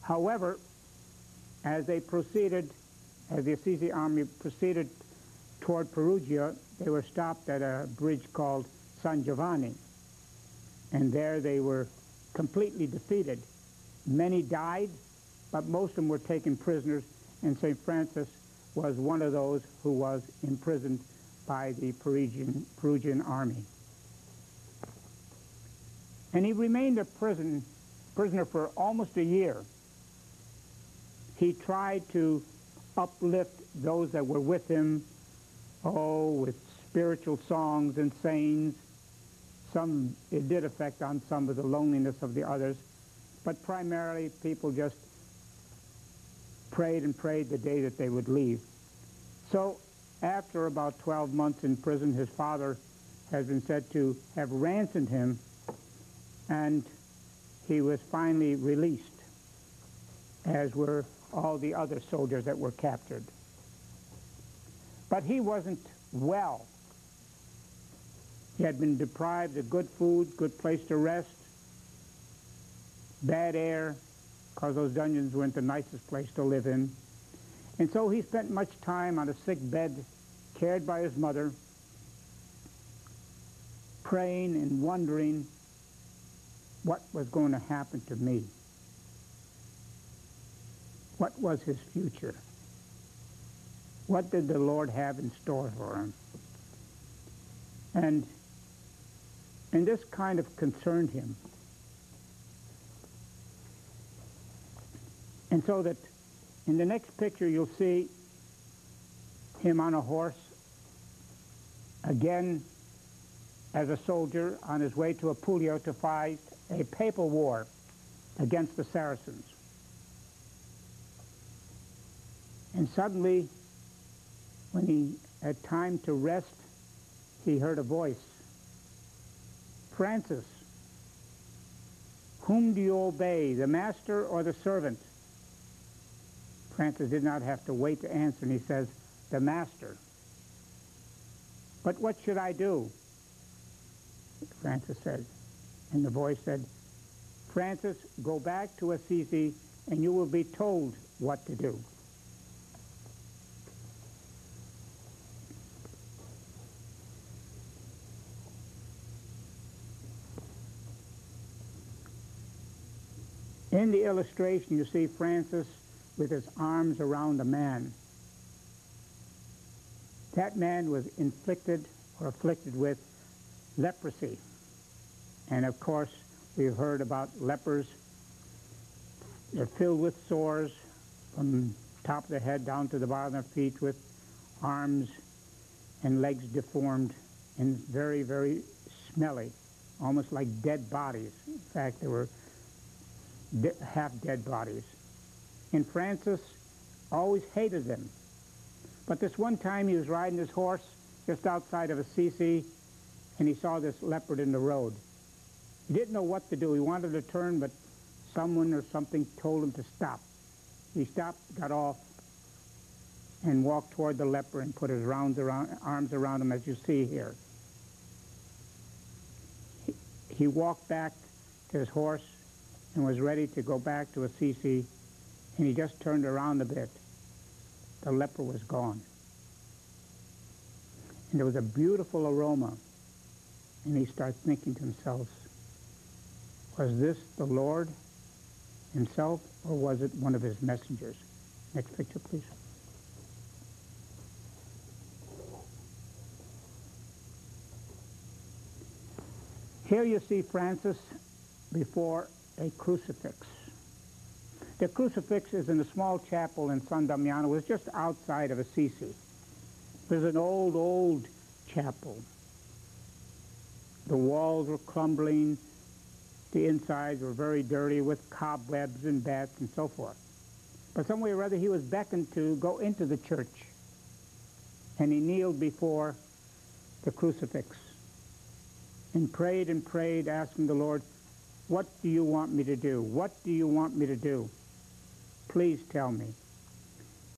However, as the Assisi army proceeded toward Perugia, they were stopped at a bridge called San Giovanni, and there they were completely defeated. Many died, but most of them were taken prisoners, and St. Francis was one of those who was imprisoned by the Perugian army. And he remained a prisoner for almost a year. He tried to uplift those that were with him, with spiritual songs and sayings. It did affect on some of the loneliness of the others, but primarily people just prayed and prayed the day that they would leave. So after about 12 months in prison, his father has been said to have ransomed him, and he was finally released, as were all the other soldiers that were captured. But he wasn't well. He had been deprived of good food, good place to rest, bad air, because those dungeons weren't the nicest place to live in. And so he spent much time on a sick bed, cared by his mother, praying and wondering what was going to happen to me. What was his future? What did the Lord have in store for him? And this kind of concerned him. And so that in the next picture you'll see him on a horse, again as a soldier on his way to Apulia to fight a papal war against the Saracens. And suddenly, when he had time to rest, he heard a voice. "Francis, whom do you obey, the master or the servant?" Francis did not have to wait to answer, and he says, "The master." "But what should I do?" Francis said. And the voice said, "Francis, go back to Assisi, and you will be told what to do." In the illustration, you see Francis with his arms around a man. That man was afflicted with leprosy. And of course, we've heard about lepers. They're filled with sores from top of the head down to the bottom of their feet, with arms and legs deformed and very, very smelly, almost like dead bodies. In fact, they were half-dead bodies. And Francis always hated them. But this one time he was riding his horse just outside of Assisi, and he saw this leopard in the road. He didn't know what to do. He wanted to turn, but someone or something told him to stop. He stopped, got off, and walked toward the leper and put his arms around him, as you see here. He walked back to his horse and was ready to go back to Assisi, and he just turned around a bit. The leper was gone. And there was a beautiful aroma, and he started thinking to himself, was this the Lord himself, or was it one of his messengers? Next picture, please. Here you see Francis before a crucifix. The crucifix is in a small chapel in San Damiano. It was just outside of Assisi. It was an old, old chapel. The walls were crumbling. The insides were very dirty with cobwebs and bats and so forth. But some way or other he was beckoned to go into the church, and he kneeled before the crucifix and prayed, asking the Lord, "What do you want me to do? What do you want me to do? Please tell me."